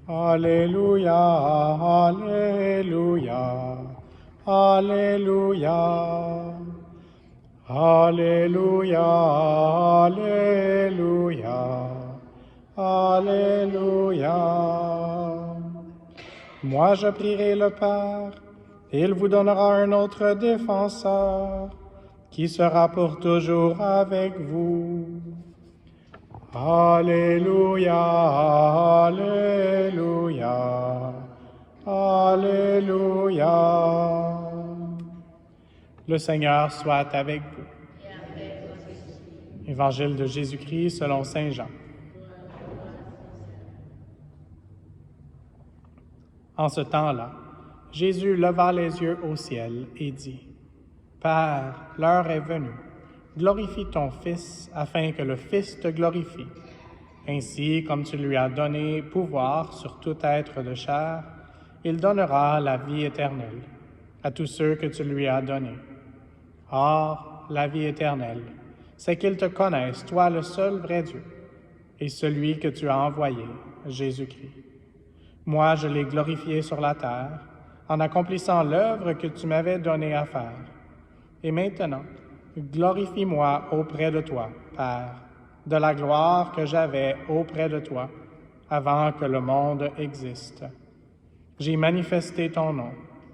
Alléluia, Alléluia, Alléluia. Alléluia, Alléluia, Alléluia. Moi je prierai le Père, et il vous donnera un autre défenseur, qui sera pour toujours avec vous. Alléluia, Alléluia, Alléluia. Le Seigneur soit avec vous. Évangile de Jésus-Christ selon saint Jean. En ce temps-là, Jésus leva les yeux au ciel et dit, « Père, l'heure est venue. Glorifie ton Fils, afin que le Fils te glorifie. Ainsi, comme tu lui as donné pouvoir sur tout être de chair, il donnera la vie éternelle à tous ceux que tu lui as donnés. Or, la vie éternelle, c'est qu'ils te connaissent, toi le seul vrai Dieu, et celui que tu as envoyé, Jésus-Christ. Moi, je l'ai glorifié sur la terre, en accomplissant l'œuvre que tu m'avais donnée à faire. Et maintenant, glorifie-moi auprès de toi, Père, de la gloire que j'avais auprès de toi, avant que le monde existe. J'ai manifesté ton nom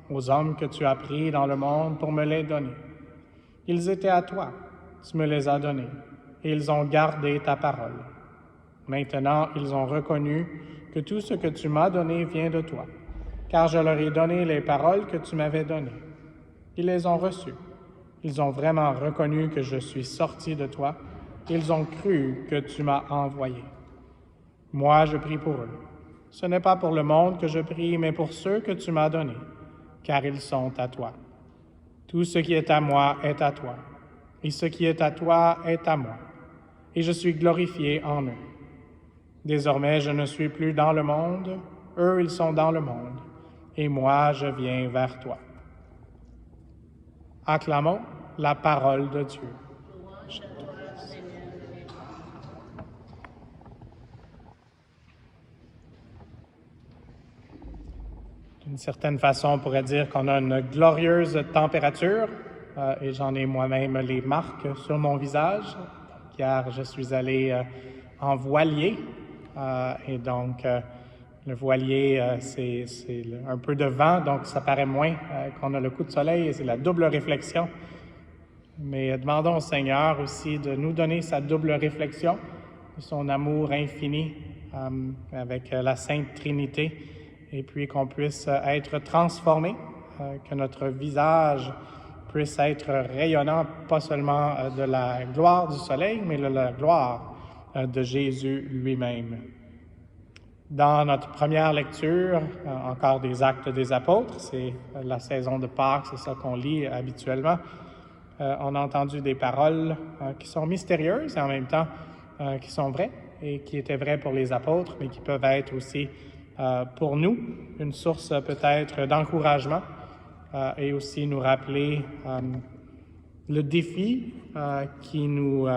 aux hommes que tu as pris dans le monde pour me les donner. Ils étaient à toi, tu me les as donnés, et ils ont gardé ta parole. Maintenant, ils ont reconnu que tout ce que tu m'as donné vient de toi, car je leur ai donné les paroles que tu m'avais données. Ils les ont reçues. Ils ont vraiment reconnu que je suis sorti de toi. Ils ont cru que tu m'as envoyé. Moi, je prie pour eux. Ce n'est pas pour le monde que je prie, mais pour ceux que tu m'as donnés, car ils sont à toi. Tout ce qui est à moi est à toi, et ce qui est à toi est à moi, et je suis glorifié en eux. Désormais, je ne suis plus dans le monde, eux, ils sont dans le monde, et moi, je viens vers toi. Acclamons la parole de Dieu. D'une certaine façon, on pourrait dire qu'on a une glorieuse température, et j'en ai moi-même les marques sur mon visage, car je suis allé en voilier, et donc le voilier, c'est un peu de vent, donc ça paraît moins qu'on a le coup de soleil, et c'est la double réflexion. Mais demandons au Seigneur aussi de nous donner sa double réflexion, son amour infini avec la Sainte Trinité, et puis qu'on puisse être transformé, que notre visage puisse être rayonnant, pas seulement de la gloire du soleil, mais de la gloire de Jésus lui-même. Dans notre première lecture, encore des Actes des Apôtres, c'est la saison de Pâques, c'est ça qu'on lit habituellement. On a entendu des paroles qui sont mystérieuses et en même temps qui sont vraies et qui étaient vraies pour les apôtres, mais qui peuvent être aussi pour nous une source peut-être d'encouragement et aussi nous rappeler le défi qui nous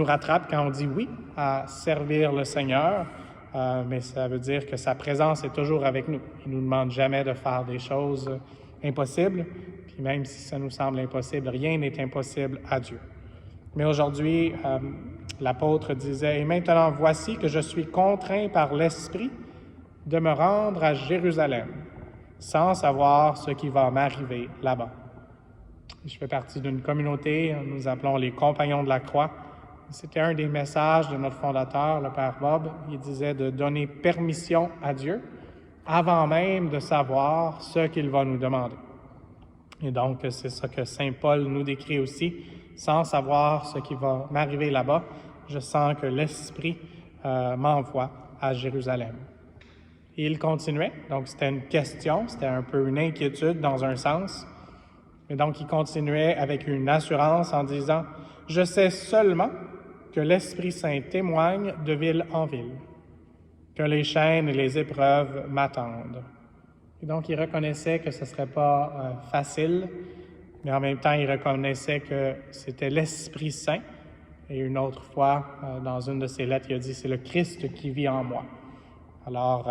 rattrape quand on dit oui à servir le Seigneur, mais ça veut dire que sa présence est toujours avec nous. Il ne nous demande jamais de faire des choses impossibles, puis même si ça nous semble impossible, rien n'est impossible à Dieu. Mais aujourd'hui, l'apôtre disait « Et maintenant, voici que je suis contraint par l'Esprit de me rendre à Jérusalem, sans savoir ce qui va m'arriver là-bas. » Je fais partie d'une communauté, nous appelons les Compagnons de la Croix. C'était un des messages de notre fondateur, le Père Bob. Il disait de donner permission à Dieu avant même de savoir ce qu'il va nous demander. Et donc, c'est ça que Saint Paul nous décrit aussi. Sans savoir ce qui va m'arriver là-bas, je sens que l'Esprit m'envoie à Jérusalem. Et il continuait, donc c'était une question, c'était un peu une inquiétude dans un sens. Et donc, il continuait avec une assurance en disant « Je sais seulement que l'Esprit Saint témoigne de ville en ville, que les chaînes et les épreuves m'attendent. » Et donc, il reconnaissait que ce ne serait pas facile, mais en même temps, il reconnaissait que c'était l'Esprit Saint. Et une autre fois, dans une de ses lettres, il a dit « C'est le Christ qui vit en moi. » Alors,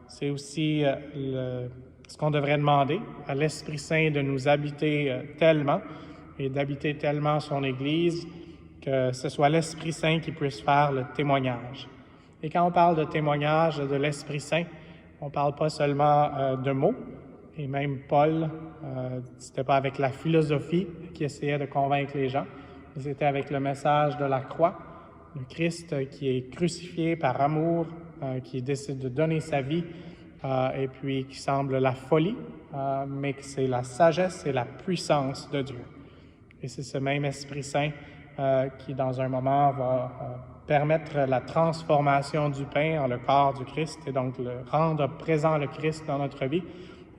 c'est aussi ce qu'on devrait demander à l'Esprit Saint de nous habiter tellement et d'habiter tellement son Église que ce soit l'Esprit Saint qui puisse faire le témoignage. Et quand on parle de témoignage de l'Esprit Saint, on ne parle pas seulement de mots, et même Paul, c'était pas avec la philosophie qui essayait de convaincre les gens, mais c'était avec le message de la croix, le Christ qui est crucifié par amour, qui décide de donner sa vie, et puis qui semble la folie, mais que c'est la sagesse et la puissance de Dieu. Et c'est ce même Esprit Saint qui, dans un moment, va permettre la transformation du pain en le corps du Christ et donc rendre présent le Christ dans notre vie.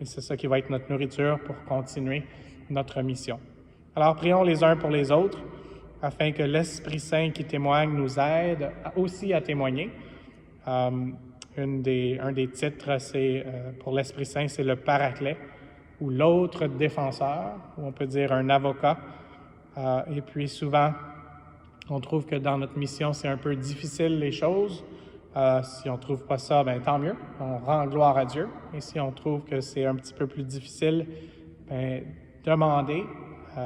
Et c'est ça qui va être notre nourriture pour continuer notre mission. Alors, prions les uns pour les autres afin que l'Esprit Saint qui témoigne nous aide aussi à témoigner. Un des titres, c'est pour l'Esprit Saint, c'est le Paraclet, ou l'autre défenseur, ou on peut dire un avocat. Et puis souvent, on trouve que dans notre mission, c'est un peu difficile les choses. Si on ne trouve pas ça, bien tant mieux, on rend gloire à Dieu. Et si on trouve que c'est un petit peu plus difficile, bien, demandez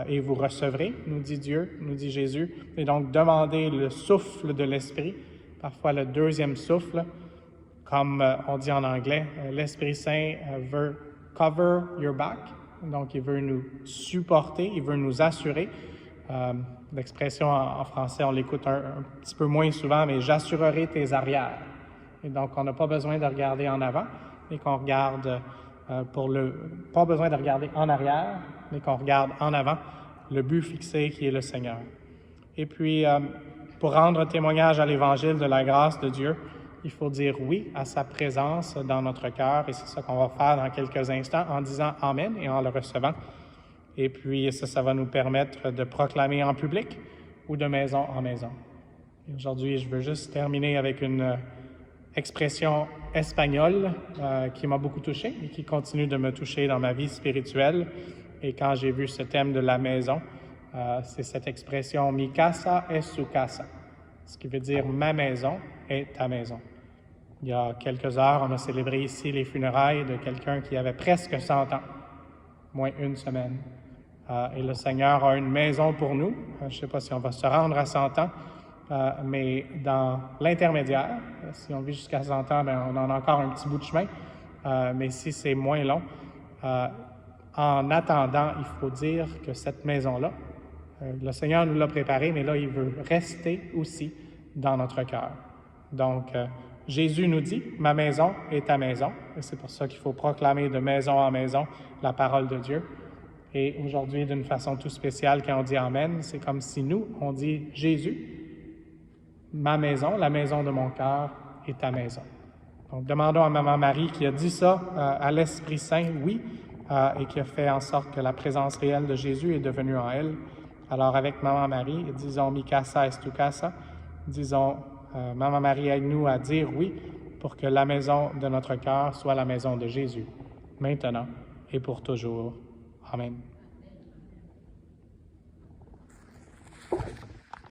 et vous recevrez, nous dit Dieu, nous dit Jésus. Et donc, demandez le souffle de l'Esprit, parfois le deuxième souffle, comme on dit en anglais, l'Esprit Saint veut cover your back, donc il veut nous supporter, il veut nous assurer. L'expression en français, on l'écoute un petit peu moins souvent, mais « j'assurerai tes arrières ». Et donc, on n'a pas besoin de regarder en avant, mais qu'on regarde pas besoin de regarder en arrière, mais qu'on regarde en avant, le but fixé qui est le Seigneur. Et puis, pour rendre témoignage à l'Évangile de la grâce de Dieu, il faut dire oui à sa présence dans notre cœur, et c'est ça qu'on va faire dans quelques instants en disant « Amen » et en le recevant. Et puis, ça va nous permettre de proclamer en public ou de maison en maison. Et aujourd'hui, je veux juste terminer avec une expression espagnole qui m'a beaucoup touché et qui continue de me toucher dans ma vie spirituelle. Et quand j'ai vu ce thème de la maison, c'est cette expression « mi casa es su casa », ce qui veut dire « ma maison est ta maison ». Il y a quelques heures, on a célébré ici les funérailles de quelqu'un qui avait presque 100 ans, moins une semaine. Et le Seigneur a une maison pour nous. Je ne sais pas si on va se rendre à 100 ans, mais dans l'intermédiaire, si on vit jusqu'à 100 ans, bien, on en a encore un petit bout de chemin, mais si c'est moins long, en attendant, il faut dire que cette maison-là, le Seigneur nous l'a préparée, mais là, il veut rester aussi dans notre cœur. Donc, Jésus nous dit « Ma maison est ta maison », et c'est pour ça qu'il faut proclamer de maison en maison la parole de Dieu. Et aujourd'hui, d'une façon tout spéciale, quand on dit « Amen », c'est comme si nous, on dit « Jésus, ma maison, la maison de mon cœur est ta maison ». Donc, demandons à Maman Marie qui a dit ça à l'Esprit Saint, oui, et qui a fait en sorte que la présence réelle de Jésus est devenue en elle. Alors, avec Maman Marie, disons « Mi casa es tu casa », disons « Maman Marie, aide-nous à dire oui pour que la maison de notre cœur soit la maison de Jésus, maintenant et pour toujours. » Amen.